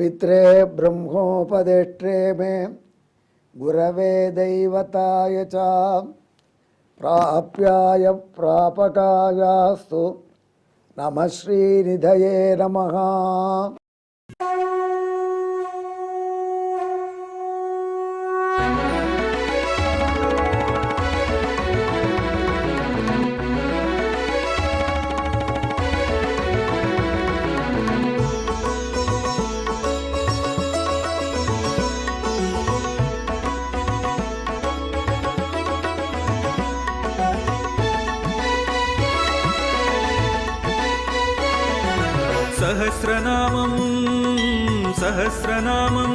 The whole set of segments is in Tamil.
पवित्रे ब्रह्मोपदेष्ट्रे मे गुरवे दैवताय च प्राप्याय प्रापकायास्तु नमः श्रीनिधये नमः। सहस्रनामं सहस्रनामं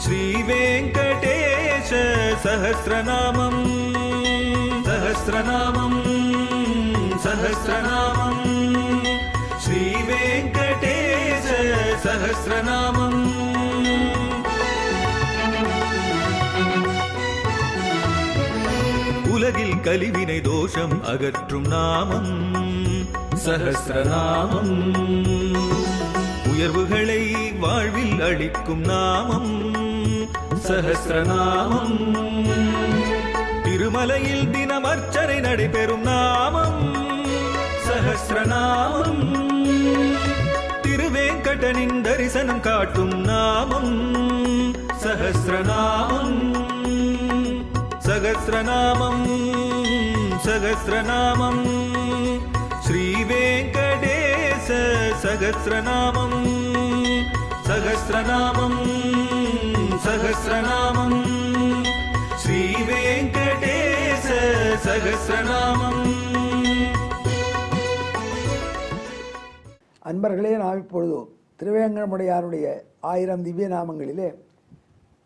श्रीवेङ्कटेश सहस्रनामं सहस्रनामं सहस्रनामं श्रीवेङ्कटेश सहस्रनामम् உலகில் கலிவினை தோஷம் அகற்றும் நாமம் சஹஸ்ரநாமம். உயர்வுகளை வாழ்வில் அளிக்கும் நாமம் சஹஸ்ரநாமம். திருமலையில் தினம் அர்ச்சனை நடைபெறும் நாமம் சஹஸ்ரநாமம். திருவேங்கடனின் தரிசனம் காட்டும் நாமம் சஹஸ்ரநாமம். சகஸ்ரநாமம் சகஸ்ரநாமம் श्रीवेङ्कटेश सहस्रनामं सहस्रनामं सहस्रनामं श्रीवेङ्कटेश सहस्रनामம். அன்பர்களே, நாம் இப்பொழுது திருவேங்கடமுடையாருடைய 1000 திவ்ய நாமங்களிலே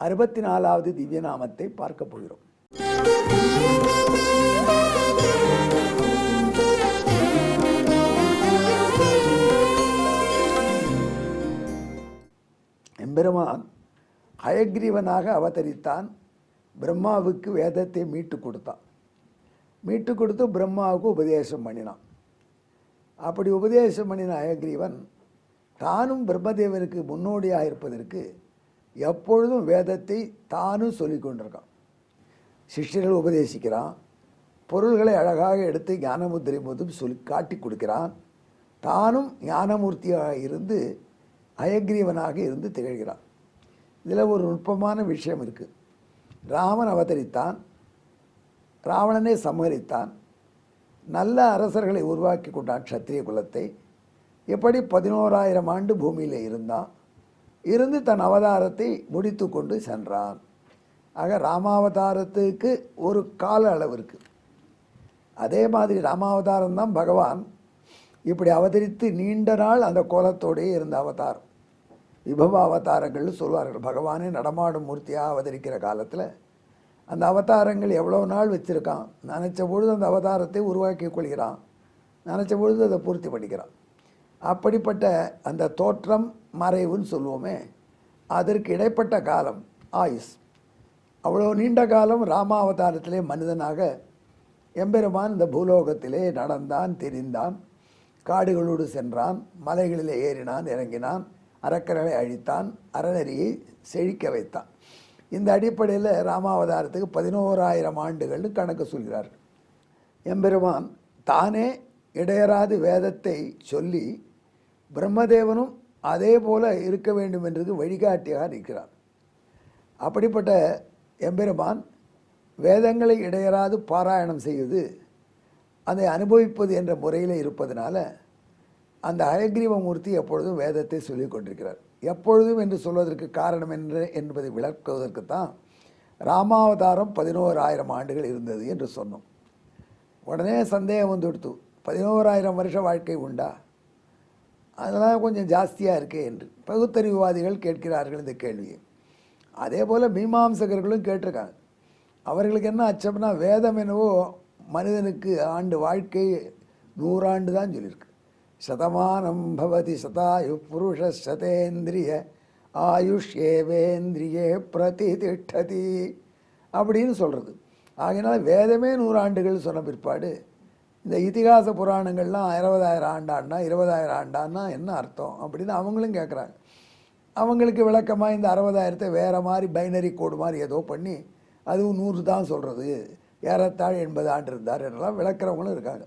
64வது திவ்ய நாமத்தை பார்க்க போகிறோம். எம்பெருமான் ஹயக்ரீவனாக அவதரித்தான். பிரம்மாவுக்கு வேதத்தை மீட்டு கொடுத்தான். மீட்டு கொடுத்து பிரம்மாவுக்கு உபதேசம் பண்ணினான். அப்படி உபதேசம் பண்ணின ஹயக்ரீவன் தானும் பிரம்மதேவனுக்கு முன்னோடியாக இருப்பதற்கு எப்பொழுதும் வேதத்தை தானும் சொல்லி கொண்டிருக்கான். சிஷ்யர்கள் உபதேசிக்கிறான். பொருள்களை அழகாக எடுத்து ஞானமுத்திரை போதும் சொல்லி காட்டி கொடுக்கிறான். தானும் ஞானமூர்த்தியாக இருந்து ஹயக்ரீவனாக இருந்து திகழ்கிறான். இதில் ஒரு நுட்பமான விஷயம் இருக்குது. ராமன் அவதரித்தான், ராவணனை சமகரித்தான், நல்ல அரசர்களை உருவாக்கி கொண்டான். க்ஷத்திரிய குலத்தை எப்படி 11,000 ஆண்டு பூமியில் இருந்தான். இருந்து தன் அவதாரத்தை முடித்து கொண்டு சென்றான். ஆக ராமாவதாரத்துக்கு ஒரு கால அளவு இருக்குது. அதே மாதிரி ராமாவதாரம் தான் பகவான் இப்படி அவதரித்து நீண்ட நாள் அந்த கோலத்தோடையே இருந்த அவதாரம். விபவ அவதாரங்கள்னு சொல்வார்கள். பகவானே நடமாடும் மூர்த்தியாக அவதரிக்கிற காலத்தில் அந்த அவதாரங்கள் எவ்வளோ நாள் வச்சுருக்கான். நினச்ச பொழுது அந்த அவதாரத்தை உருவாக்கி கொள்கிறான், நினச்ச பொழுது அதை பூர்த்தி பண்ணிக்கிறான். அப்படிப்பட்ட அந்த தோற்றம் மறைவுன்னு சொல்லுவோமே, அதற்கு இடைப்பட்ட காலம் ஆயுஸ். அவ்வளோ நீண்ட காலம் ராமாவதாரத்திலே மனிதனாக எம்பெருமான் இந்த பூலோகத்திலே நடந்தான், தெரிந்தான், காடுகளோடு சென்றான், மலைகளிலே ஏறினான், இறங்கினான், அரக்கர்களை அழித்தான், அறநெறியை செழிக்க வைத்தான். இந்த அடிப்படையில் ராமாவதாரத்துக்கு 11,000 ஆண்டுகள்னு கணக்கு சொல்கிறார்கள். எம்பெருமான் தானே இடையராது வேதத்தை சொல்லி பிரம்மதேவனும் அதே போல இருக்க வேண்டும் என்றது வழிகாட்டியாக இருக்கிறான். அப்படிப்பட்ட எம்பெருமான் வேதங்களை இடையராது பாராயணம் செய்வது, அதை அனுபவிப்பது என்ற முறையில் இருப்பதனால அந்த ஹயக்ரீவமூர்த்தி எப்பொழுதும் வேதத்தை சொல்லிக் கொண்டிருக்கிறார். எப்பொழுதும் என்று சொல்வதற்கு காரணம் என்பதை விளக்குவதற்குத்தான் ராமாவதாரம் 11,000 ஆண்டுகள் இருந்தது என்று சொன்னோம். உடனே சந்தேகம் வந்துடுத்து, 11,000 வருஷ வாழ்க்கை உண்டா? அதெல்லாம் கொஞ்சம் ஜாஸ்தியாக இருக்கே என்று பகுத்தறிவுவாதிகள் கேட்கிறார்கள் இந்த கேள்வியை. அதே போல் மீமாம்சகர்களும் கேட்டிருக்காங்க. அவர்களுக்கு என்ன அச்சம்னா, வேதம் என்னவோ மனிதனுக்கு ஆண்டு வாழ்க்கை 100 ஆண்டு தான் சொல்லியிருக்கு. சதமானம் பவதி சதாயு புருஷ சதேந்திரிய ஆயுஷ் ஏவேந்திரியே பிரதிதிஷ்டதி அப்படின்னு சொல்கிறது. ஆகையினால் வேதமே 100 ஆண்டுகள் சொன்ன பிற்பாடு இந்த இதிகாச புராணங்கள்லாம் 60,000 ஆண்டான்னா 20,000 ஆண்டான்னா என்ன அர்த்தம் அப்படின்னு அவங்களும் கேட்குறாங்க. அவங்களுக்கு விளக்கமாக இந்த 60,000 வேறு மாதிரி பைனரி கோடு மாதிரி ஏதோ பண்ணி அதுவும் 100 தான் சொல்கிறது, ஏறத்தாழ் 80 ஆண்டு இருந்தார் என்றெல்லாம் விளக்குறவங்களும் இருக்காங்க.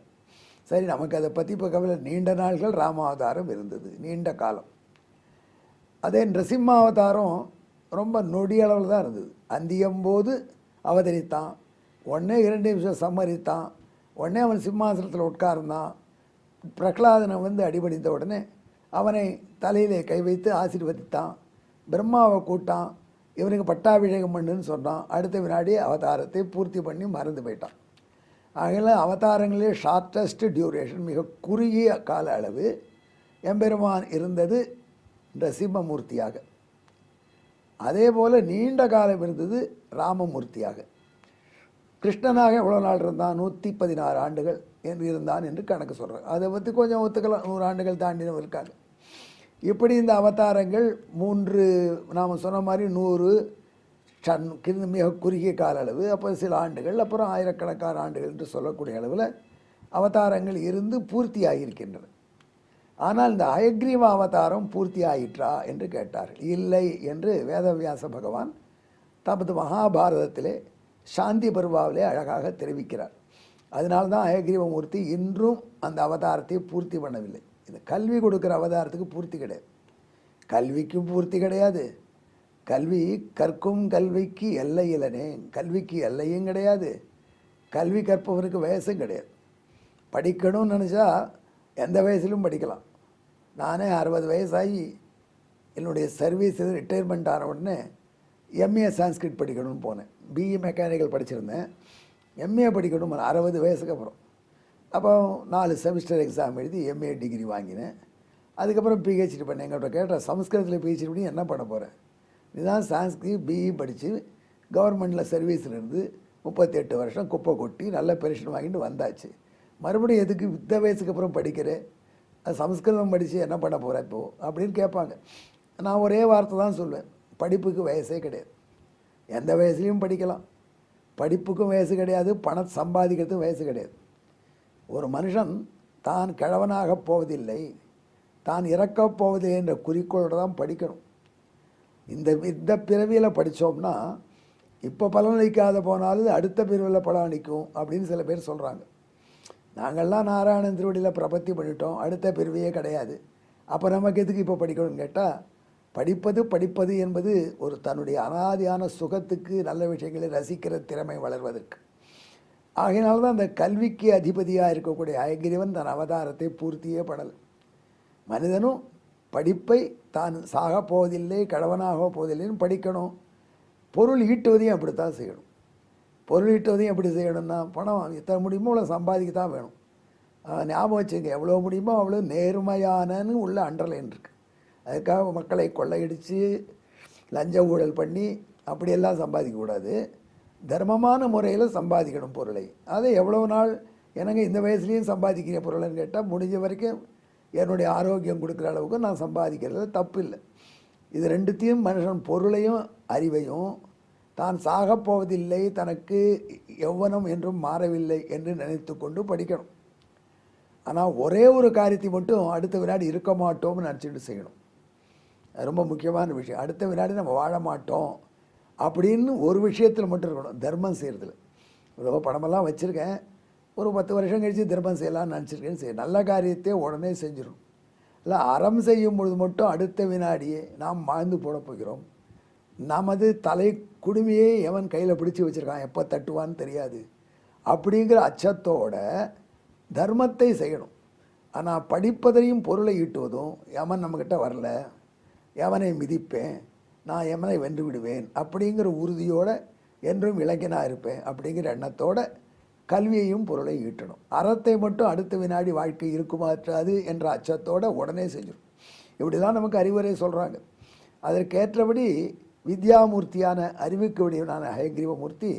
சரி, நமக்கு அதை பற்றி இப்போ கவலை. நீண்ட நாள்கள் ராமாவதாரம் இருந்தது, நீண்ட காலம். அதே நரசிம்மாவதாரம் ரொம்ப நொடியளவில் தான் இருந்தது. அந்தியம்போது அவதரித்தான், உடனே 2 நிமிஷம் சம்மரித்தான், உடனே அவன் சிம்மாசனத்தில் உட்கார்ந்தான். பிரகலாதனை வந்து அடிபணிந்த உடனே அவனை தலையிலே கை வைத்து ஆசீர்வதித்தான். பிரம்மாவை கூட்டான், இவனுக்கு பட்டாபிஷேகம் பண்ணுன்னு சொன்னான். அடுத்த வினாடி அவதாரத்தை பூர்த்தி பண்ணி மறந்து போயிட்டான். ஆகையில் அவதாரங்களே ஷார்ட்டஸ்ட் டியூரேஷன், மிக குறுகிய கால அளவு எம்பெருமான் இருந்தது நரசிம்மமூர்த்தியாக. அதே போல் நீண்ட காலம் இருந்தது ராமமூர்த்தியாக. கிருஷ்ணனாக எவ்வளோ நாள் இருந்தான்? 116 ஆண்டுகள் என்று இருந்தான் என்று கணக்கு சொல்கிறார். அதை பற்றி கொஞ்சம் ஒத்துக்கலாம், 100 ஆண்டுகள் தாண்டினவங்க இருக்காங்க. இப்படி இந்த அவதாரங்கள் 3 நாம் சொன்ன மாதிரி 100 மிக குறுகிய கால அளவு, அப்புறம் சில ஆண்டுகள், அப்புறம் ஆயிரக்கணக்கான ஆண்டுகள் என்று சொல்லக்கூடிய அளவில் அவதாரங்கள் இருந்து பூர்த்தி ஆகியிருக்கின்றன. ஆனால் இந்த ஹயக்ரீவ அவதாரம் பூர்த்தி ஆயிற்றா என்று கேட்டார்கள். இல்லை என்று வேதவியாச பகவான் தமது மகாபாரதத்திலே சாந்தி பருவாவிலே அழகாக தெரிவிக்கிறார். அதனால்தான் ஹயக்ரீவமூர்த்தி இன்றும் அந்த அவதாரத்தை பூர்த்தி பண்ணவில்லை. இந்த கல்வி கொடுக்குற அவதாரத்துக்கு பூர்த்தி கிடையாது, கல்விக்கும் பூர்த்தி கிடையாது. கல்வி கற்கும் கல்விக்கு எல்லை இல்லனே, கல்விக்கு எல்லையும் கிடையாது, கல்வி கற்பவனுக்கு வயசும் கிடையாது. படிக்கணும்னு நினச்சா எந்த வயசுலையும் படிக்கலாம். நானே 60 வயசாகி என்னுடைய சர்வீஸ் ரிட்டையர்மெண்ட் ஆன உடனே எம்ஏ சான்ஸ்கிரிட் படிக்கணும்னு போனேன். பிஇ மெக்கானிக்கல் படிச்சிருந்தேன், எம்ஏ படிக்கணும் 60 வயசுக்கு அப்புறம். அப்போ 4 செமிஸ்டர் எக்ஸாம் எழுதி எம்ஏ டிகிரி வாங்கினேன். அதுக்கப்புறம் பிஹெச்டி பண்ணேன். எங்கள்கிட்ட கேட்ட சமஸ்கிருதத்தில் பிஹெச்டி பண்ணி என்ன பண்ண போகிறேன்? இதுதான் சான்ஸ்கிரிட் பிஇ படித்து கவர்மெண்டில் சர்வீஸில் இருந்து 38 வருஷம் குப்பை கொட்டி நல்ல பென்ஷன் வாங்கிட்டு வந்தாச்சு. மறுபடியும் எதுக்கு இந்த வயசுக்கு அப்புறம் படிக்கிறேன்? அது சமஸ்கிருதம் படித்து என்ன பண்ண போகிறேன் இப்போது அப்படின்னு கேட்பாங்க. நான் ஒரே வார்த்தை தான் சொல்லுவேன், படிப்புக்கு வயசே கிடையாது. எந்த வயசுலையும் படிக்கலாம், படிப்புக்கும் வயசு கிடையாது, பணம் சம்பாதிக்கிறதுக்கும் வயசு கிடையாது. ஒரு மனுஷன் தான் கிழவனாக போவதில்லை, தான் இறக்கப் போவதில்லை என்ற குறிக்கோளோடு தான் படிக்கணும். இந்த பிறவியில் படித்தோம்னா இப்போ பலனளிக்காத போனாலும் அடுத்த பிறவியில் பலனளிக்கும் அப்படின்னு சில பேர் சொல்கிறாங்க. நாங்கள்லாம் நாராயணன் திருவடியில் பிரபத்தி பண்ணிட்டோம், அடுத்த பிறவியே கிடையாது, அப்போ நமக்கு எதுக்கு இப்போ படிக்கணும்னு கேட்டால், படிப்பது என்பது ஒரு தன்னுடைய அனாதியான சுகத்துக்கு, நல்ல விஷயங்களை ரசிக்கிற திறமை வளர்வதற்கு. ஆகையினால்தான் அந்த கல்விக்கு அதிபதியாக இருக்கக்கூடிய ஹயக்ரீவன் தன் அவதாரத்தை பூர்த்தியே பண்ணலை. மனிதனும் படிப்பை தான் சாக போவதில்லை, கழவனாக போவதில்லைன்னு படிக்கணும். பொருள் ஈட்டுவதையும் அப்படித்தான் செய்யணும். பொருள் ஈட்டுவதையும் எப்படி செய்யணும்னா, பணம் எத்தனை முடியுமோ அவ்வளோ சம்பாதிக்க தான் வேணும். ஞாபகம் வச்சுங்க, எவ்வளோ முடியுமோ அவ்வளோ நேர்மையானன்னு உள்ள அண்டர்லைன் இருக்குது. அதுக்காக மக்களை கொள்ளையடித்து லஞ்ச ஊழல் பண்ணி அப்படியெல்லாம் சம்பாதிக்கக்கூடாது. தர்மமான முறையில் சம்பாதிக்கணும் பொருளை. அதை எவ்வளோ நாள் எனக்கு இந்த வயசுலேயும் சம்பாதிக்கிற பொருள்னு கேட்டால், முடிஞ்ச வரைக்கும் என்னுடைய ஆரோக்கியம் கொடுக்குற அளவுக்கு நான் சம்பாதிக்கிறது தப்பு இல்லை. இது ரெண்டுத்தையும் மனுஷன், பொருளையும் அறிவையும், தான் சாகப்போவதில்லை, தனக்கு யௌவனம் என்றும் மாறவில்லை என்று நினைத்து கொண்டு படிக்கணும். ஆனால் ஒரே ஒரு காரியத்தை மட்டும் அடுத்த வினாடி இருக்க மாட்டோம்னு நினச்சிட்டு செய்யணும். அது ரொம்ப முக்கியமான விஷயம். அடுத்த வினாடி நம்ம வாழ மாட்டோம் அப்படின்னு ஒரு விஷயத்தில் மட்டும் இருக்கணும், தர்மம் செய்கிறதுல. இவ்வளோ பணமெல்லாம் வச்சுருக்கேன், ஒரு 10 வருஷம் கழித்து தர்மம் செய்யலாம்னு நினச்சிருக்கேன்னு செய்ய, நல்ல காரியத்தை உடனே செஞ்சிடும். இல்லை அறம் செய்யும் பொழுது மட்டும் அடுத்த வினாடியே நாம் வாழ்ந்து போட போகிறோம். நமது தலை குடுமையே எவன் கையில் பிடிச்சி வச்சுருக்கான், எப்போ தட்டுவான்னு தெரியாது அப்படிங்கிற அச்சத்தோட தர்மத்தை செய்யணும். ஆனால் படிப்பதையும் பொருளை ஈட்டுவதும், எவன் நம்மக்கிட்ட வரல, எவனை மிதிப்பேன், நான் எவனை வென்று விடுவேன் அப்படிங்கிற உறுதியோடு என்றும் இளைஞனாக இருப்பேன் அப்படிங்கிற எண்ணத்தோடு கல்வியையும் பொருளை ஈட்டணும். அறத்தை மட்டும் அடுத்த வினாடி வாழ்க்கை இருக்குமாற்றாது என்ற அச்சத்தோடு உடனே செஞ்சிடும். இப்படி தான் நமக்கு அறிவுரை சொல்கிறாங்க. அதற்கேற்றபடி வித்யாமூர்த்தியான அறிவுக்கு வடிவனான ஹயக்ரீவமூர்த்தி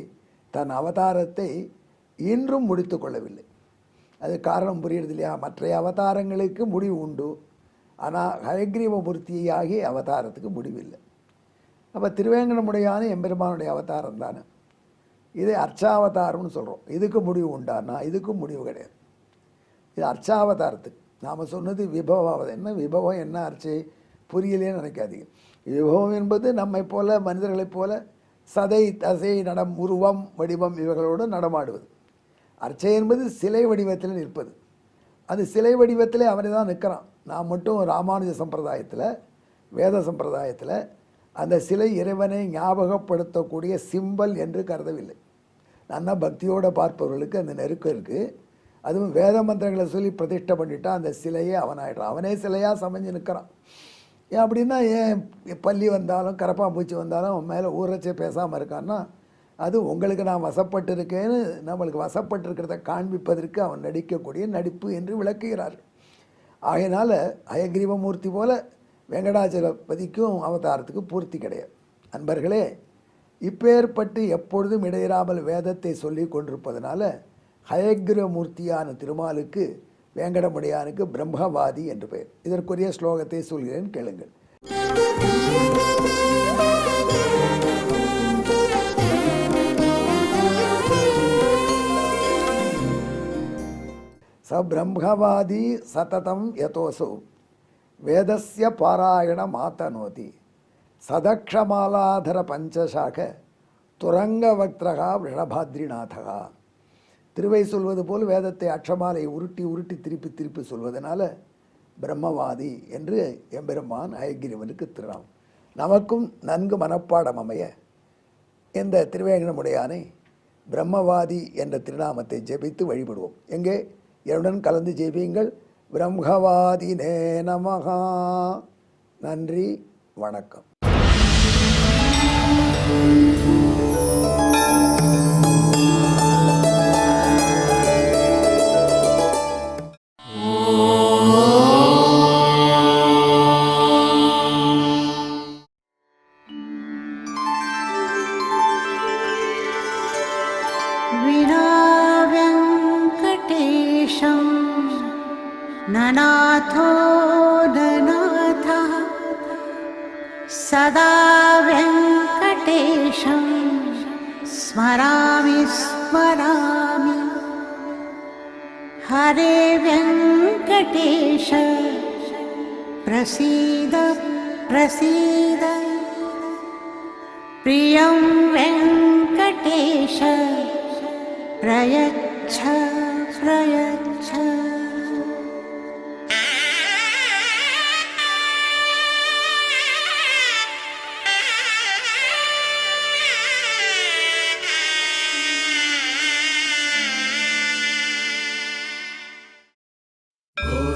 தன் அவதாரத்தை இன்றும் முடித்து கொள்ளவில்லை. அது காரணம் புரியுறது இல்லையா? மற்ற அவதாரங்களுக்கு முடிவு உண்டு, ஆனால் ஹயக்ரீவமூர்த்தியாகிய அவதாரத்துக்கு முடிவில்லை. அப்போ திருவேங்கடமுடையான எம்பெருமானுடைய அவதாரம் தானே இது அர்ச்சாவதாரம்னு சொல்கிறோம். இதுக்கு முடிவு உண்டானா? இதுக்கும் முடிவு கிடையாது. இது அர்ச்சாவதாரத்துக்கு. நாம் சொன்னது விபவாவதாரம். என்ன விபவம், என்ன அர்ச்சை புரியலேன்னு நினைக்காதீங்க. விபவம் என்பது நம்மை போல மனிதர்களைப் போல சதை தசை உருவம் வடிவம் இவர்களோடு நடமாடுவது. அர்ச்சை என்பது சிலை வடிவத்தில் நிற்பது. அது சிலை வடிவத்திலே அவனை தான் நிற்கிறான். நான் மட்டும் ராமானுஜ சம்பிரதாயத்தில் வேத சம்பிரதாயத்தில் அந்த சிலை இறைவனை ஞாபகப்படுத்தக்கூடிய சிம்பல் என்று கருதவில்லை. நல்லா பக்தியோடு பார்ப்பவர்களுக்கு அந்த நெருக்கம் இருக்குது. அதுவும் வேத மந்திரங்களை சொல்லி பிரதிஷ்டை பண்ணிட்டா அந்த சிலையே அவனாயிடுறான். அவனே சிலையாக சமைஞ்சு நிற்கிறான். ஏன் அப்படின்னா, ஏன் பள்ளி வந்தாலும் கரப்பாம்பூச்சி வந்தாலும் அவன் மேலே ஊறச்சே பேசாமல் இருக்கான்னா, அது உங்களுக்கு நான் வசப்பட்டிருக்கேன்னு நம்மளுக்கு வசப்பட்டிருக்கிறத காண்பிப்பதற்கு அவன் நடிக்கக்கூடிய நடிப்பு என்று விளக்குகிறார். ஆகையினால் ஹயக்ரீவமூர்த்தி போல வெங்கடாச்சலபதிக்கும் அவதாரத்துக்கு பூர்த்தி கிடையாது. அன்பர்களே, இப்பேற்பட்டு எப்பொழுதும் இடையிறாமல் வேதத்தை சொல்லி கொண்டிருப்பதனால ஹயக்ரீவமூர்த்தியான திருமாலுக்கு வேங்கடமுடையானுக்கு பிரம்மவாதி என்று பெயர். இதற்குரிய ஸ்லோகத்தை சொல்கிறேன், கேளுங்கள். ச பிரம்மவாதி சததம் யதோசு வேதஸ்ய பாராயண மாத்தனோதி சதக்ஷமாலாதர பஞ்சசாக துரங்கவக்திரகா ரிஷபாத்ரிநாதகா. திருவை சொல்வது போல் வேதத்தை அக்ஷமாலை உருட்டி உருட்டி திருப்பி திருப்பி சொல்வதனால பிரம்மவாதி என்று எம்பெருமான் ஹயக்ரீவனுக்கு திருநாமம். நமக்கும் நன்கு மனப்பாடம் அமைய இந்த திருவேங்கடமுடையானை பிரம்மவாதி என்ற திருநாமத்தை ஜெபித்து வழிபடுவோம். எங்கே என்னுடன் கலந்து ஜெபியுங்கள். பிரம்மவாதினே நமஹா. நன்றி, வணக்கம். ननाथो ननाथः सदा वेङ्कटेशं स्मरामि स्मरामि. हरे वेङ्कटेश प्रसीद प्रसीद. प्रियं वेङ्कटेश प्रयच्छ प्रयच्छ. ஓ